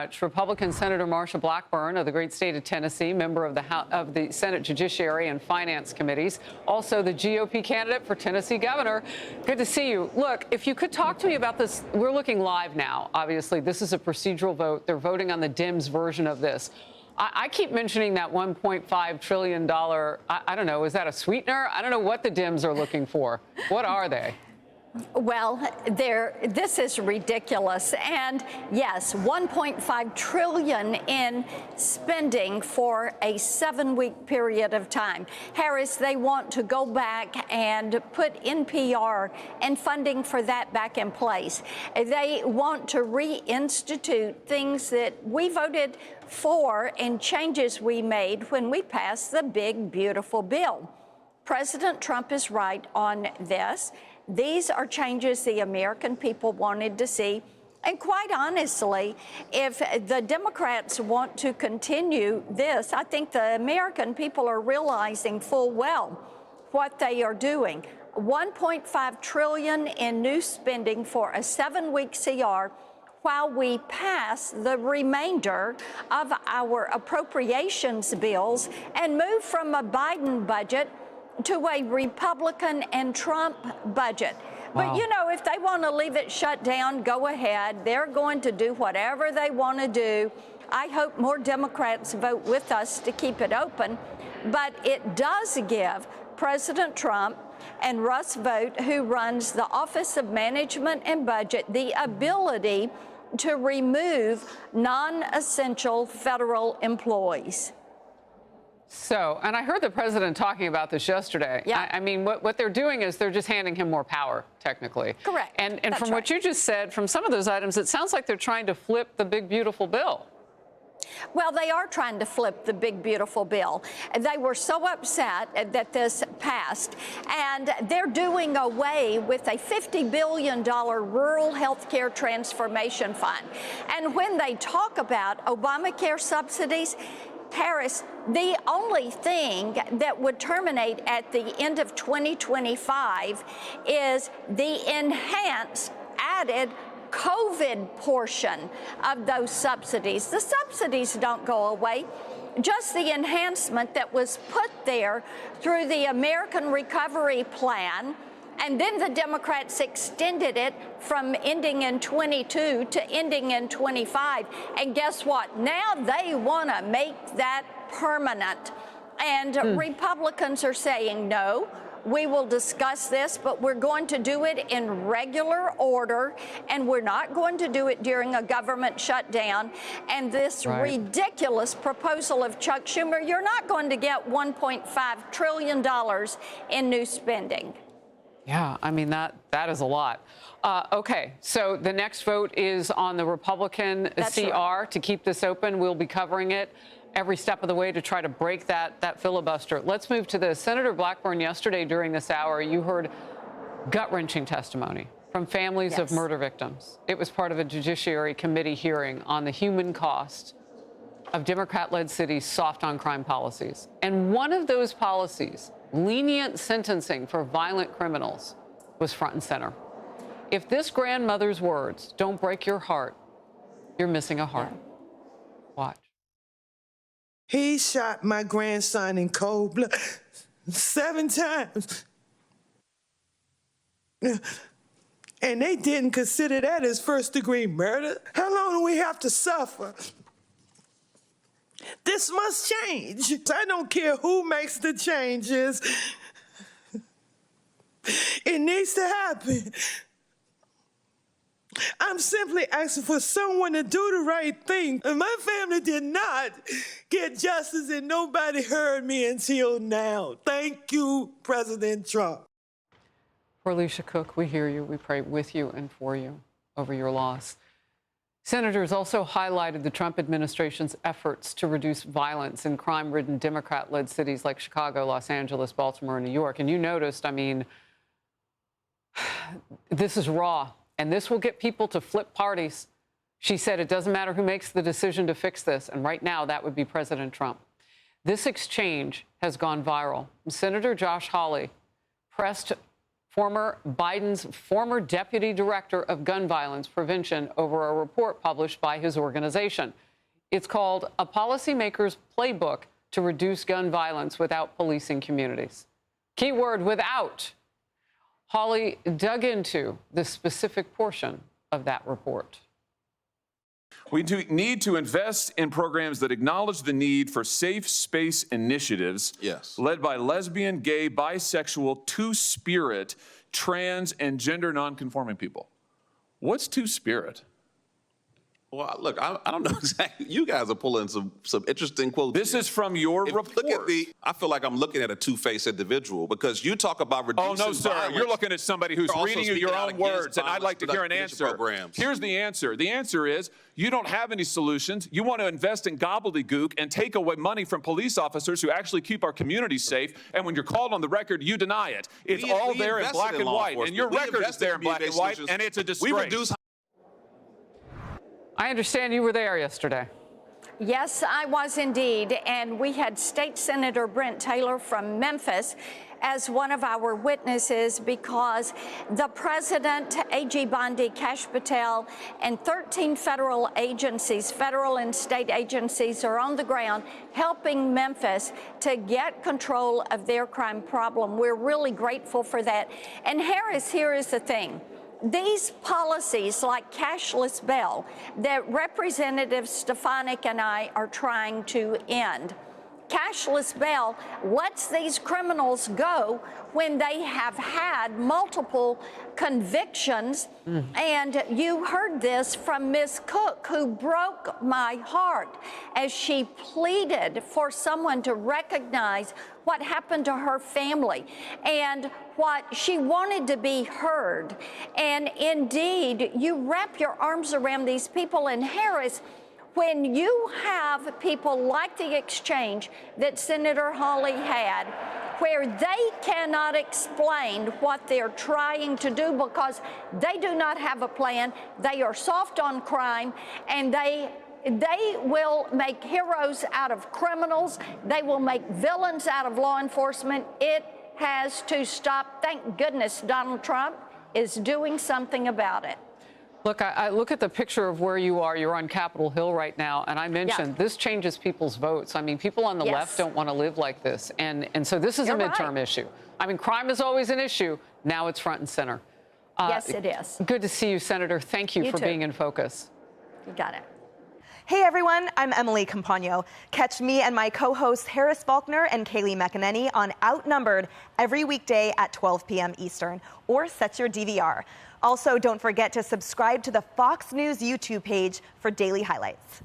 Republican Senator Marsha Blackburn of the great state of Tennessee, member of the Senate Judiciary and Finance Committees, also the GOP candidate for Tennessee governor. Good to see you. Look, if you could talk to me about this. We're looking live now. Obviously, this is a procedural vote. They're voting on the Dems version of this. I keep mentioning that $1.5 trillion. I don't know. Is that a sweetener? I don't know what the Dems are looking for. What are they? Well, this is ridiculous. And yes, $1.5 trillion in spending for a 7-week period of time. Harris, they want to go back and put NPR and funding for that back in place. They want to reinstitute things that we voted for and changes we made when we passed the big, beautiful bill. President Trump is right on this. These are changes the American people wanted to see. And quite honestly, if the Democrats want to continue this, I think the American people are realizing full well what they are doing. $1.5 trillion in new spending for a 7-week CR while we pass the remainder of our appropriations bills and move from a Biden budget to a Republican and Trump budget. Wow. But, you know, if they want to leave it shut down, go ahead. They're going to do whatever they want to do. I hope more Democrats vote with us to keep it open. But it does give President Trump and Russ Vought, who runs the Office of Management and Budget, the ability to remove non-essential federal employees. So, and I heard the president talking about this yesterday. Yeah. I mean, what they're doing is they're just handing him more power, technically. Correct. And from what you just said, from some of those items, it sounds like they're trying to flip the big, beautiful bill. Well, they are trying to flip the big, beautiful bill. They were so upset that this passed, and they're doing away with a $50 billion rural health care transformation fund. And when they talk about Obamacare subsidies, Harris, the only thing that would terminate at the end of 2025 is the enhanced added COVID portion of those subsidies. The subsidies don't go away, just the enhancement that was put there through the American Recovery Plan. And then the Democrats extended it from ending in 22 to ending in 25. And guess what? Now they want to make that permanent. And Republicans are saying, no, we will discuss this, but we're going to do it in regular order, and we're not going to do it during a government shutdown. And this ridiculous proposal of Chuck Schumer, you're not going to get $1.5 trillion in new spending. Yeah, I mean, that is a lot. OK, so the next vote is on the Republican CR to keep this open. We'll be covering it every step of the way to try to break that filibuster. Let's move to this. Senator Blackburn, yesterday during this hour, you heard gut-wrenching testimony from families of murder victims. It was part of a Judiciary Committee hearing on the human cost of Democrat-led cities' soft on crime policies. And one of those policies, lenient sentencing for violent criminals, was front and center. If this grandmother's words don't break your heart, you're missing a heart. Watch. He shot my grandson in cold blood 7 times. And they didn't consider that as first-degree murder. How long do we have to suffer? This must change. I don't care who makes the changes. It needs to happen. I'm simply asking for someone to do the right thing. And my family did not get justice, and nobody heard me until now. Thank you, President Trump. For Alicia Cook, we hear you. We pray with you and for you over your loss. Senators also highlighted the Trump administration's efforts to reduce violence in crime-ridden Democrat-led cities like Chicago, Los Angeles, Baltimore, and New York. And you noticed, I mean, this is raw, and this will get people to flip parties. She said it doesn't matter who makes the decision to fix this, and right now that would be President Trump. This exchange has gone viral. Senator Josh Hawley pressed Biden's former deputy director of gun violence prevention, over a report published by his organization. It's called A Policymaker's Playbook to Reduce Gun Violence Without Policing Communities. Keyword, without. Holly dug into the specific portion of that report. We need to invest in programs that acknowledge the need for safe space initiatives led by lesbian, gay, bisexual, two-spirit, trans, and gender nonconforming people. What's two-spirit? Well, look, I don't know exactly. You guys are pulling some interesting quotes. This is from your report. Look at I feel like I'm looking at a two-faced individual because you talk about reducing violence. Oh, no, sir. Violence. You're looking at somebody who's reading you your own words, and I'd like to hear an answer. Programs. Here's the answer. The answer is you don't have any solutions. You want to invest in gobbledygook and take away money from police officers who actually keep our communities safe, and when you're called on the record, you deny it. It's all there in black and white, and your record is there in black and white, and it's a disgrace. I understand you were there yesterday. Yes, I was indeed. And we had State Senator Brent Taylor from Memphis as one of our witnesses because the president, A.G. Bondi, Kash Patel, and 13 federal agencies, federal and state agencies, are on the ground helping Memphis to get control of their crime problem. We're really grateful for that. And Harris, here is the thing. These policies like cashless bail that Representative Stefanik and I are trying to end. Cashless bail lets these criminals go when they have had multiple convictions. And you heard this from Ms. Cook, who broke my heart as she pleaded for someone to recognize what happened to her family and what she wanted to be heard. And indeed, you wrap your arms around these people. And Harris, when you have people like the exchange that Senator Hawley had, where they cannot explain what they're trying to do because they do not have a plan, they are soft on crime, and they will make heroes out of criminals. They will make villains out of law enforcement. It has to stop. Thank goodness Donald Trump is doing something about it. Look, I look at the picture of where you are. You're on Capitol Hill right now, and I mentioned this changes people's votes. I mean, people on the left don't want to live like this, and so this is a midterm issue. I mean, crime is always an issue. Now it's front and center. Yes, it is. Good to see you, Senator. Thank you for being in focus. You got it. Hey everyone, I'm Emily Campagno. Catch me and my co-hosts Harris Faulkner and Kaylee McEnany on Outnumbered every weekday at 12 p.m. Eastern, or set your DVR. Also, don't forget to subscribe to the Fox News YouTube page for daily highlights.